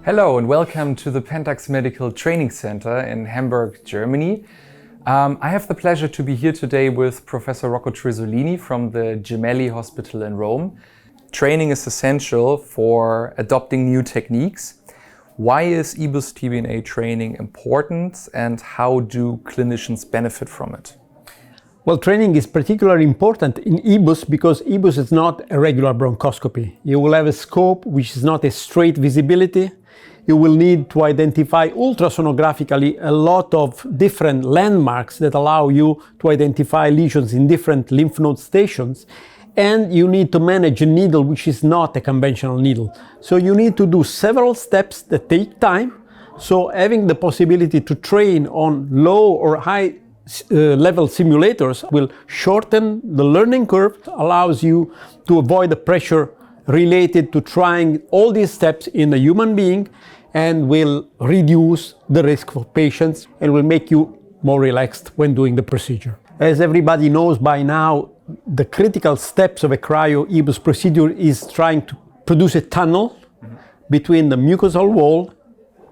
Hello and welcome to the PENTAX Medical Training Center in Hamburg, Germany. I have the pleasure to be here today with Professor Rocco Trisolini from the Gemelli Hospital in Rome. Training is essential for adopting new techniques. Why is EBUS TBNA training important and how do clinicians benefit from it? Well, training is particularly important in EBUS because EBUS is not a regular bronchoscopy. You will have a scope which is not a straight visibility. You will need to identify ultrasonographically a lot of different landmarks that allow you to identify lesions in different lymph node stations. And you need to manage a needle which is not a conventional needle. So you need to do several steps that take time. So having the possibility to train on low or high level simulators will shorten the learning curve, allows you to avoid the pressure related to trying all these steps in a human being, and will reduce the risk for patients and will make you more relaxed when doing the procedure. As everybody knows by now, the critical steps of a cryo-EBUS procedure is trying to produce a tunnel between the mucosal wall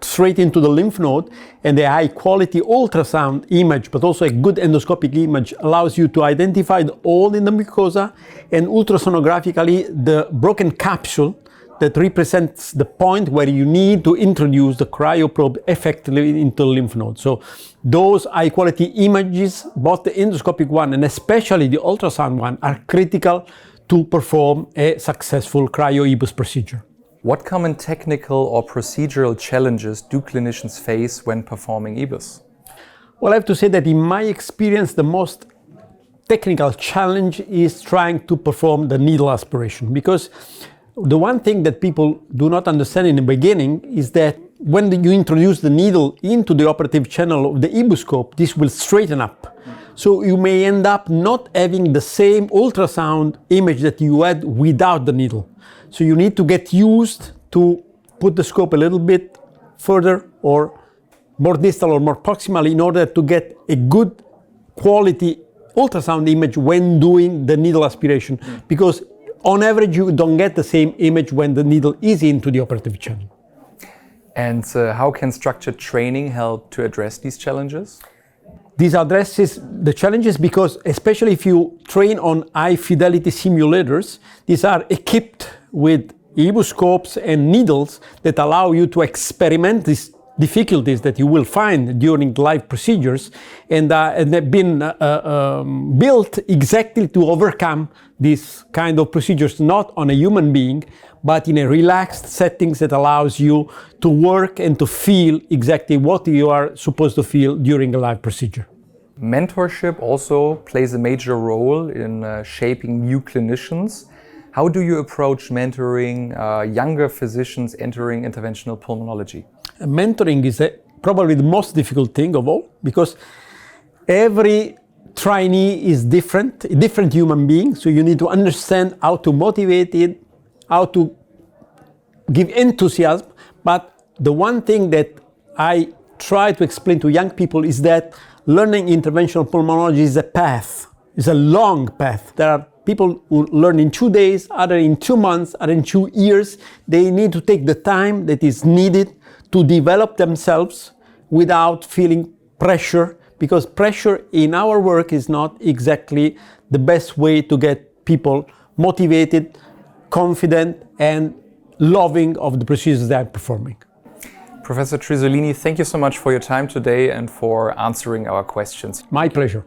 straight into the lymph node, and the high quality ultrasound image, but also a good endoscopic image, allows you to identify the hole in the mucosa and ultrasonographically the broken capsule that represents the point where you need to introduce the cryoprobe effectively into the lymph node. So those high quality images, both the endoscopic one and especially the ultrasound one, are critical to perform a successful cryo-EBUS procedure. What common technical or procedural challenges do clinicians face when performing EBUS? Well, I have to say that in my experience, the most technical challenge is trying to perform the needle aspiration, because the one thing that people do not understand in the beginning is that when you introduce the needle into the operative channel of the EBUS scope, this will straighten up. So you may end up not having the same ultrasound image that you had without the needle. So you need to get used to put the scope a little bit further or more distal or more proximal in order to get a good quality ultrasound image when doing the needle aspiration. Because on average, you don't get the same image when the needle is into the operative channel. And how can structured training help to address these challenges? This addresses the challenges because, especially if you train on high fidelity simulators, these are equipped with EBUS scopes and needles that allow you to experiment these difficulties that you will find during live procedures, and they've been built exactly to overcome these kind of procedures, not on a human being, but in a relaxed settings that allows you to work and to feel exactly what you are supposed to feel during a live procedure. Mentorship also plays a major role in shaping new clinicians. How do you approach mentoring younger physicians entering interventional pulmonology? Mentoring is probably the most difficult thing of all, because every trainee is different, a different human being, so you need to understand how to motivate it, how to give enthusiasm. But the one thing that I try to explain to young people is that learning interventional pulmonology is a path, it's a long path. There are people who learn in 2 days, others in 2 months, others in 2 years. They need to take the time that is needed to develop themselves without feeling pressure, because pressure in our work is not exactly the best way to get people motivated, confident, and loving of the procedures they are performing. Professor Trisolini, thank you so much for your time today and for answering our questions. My pleasure.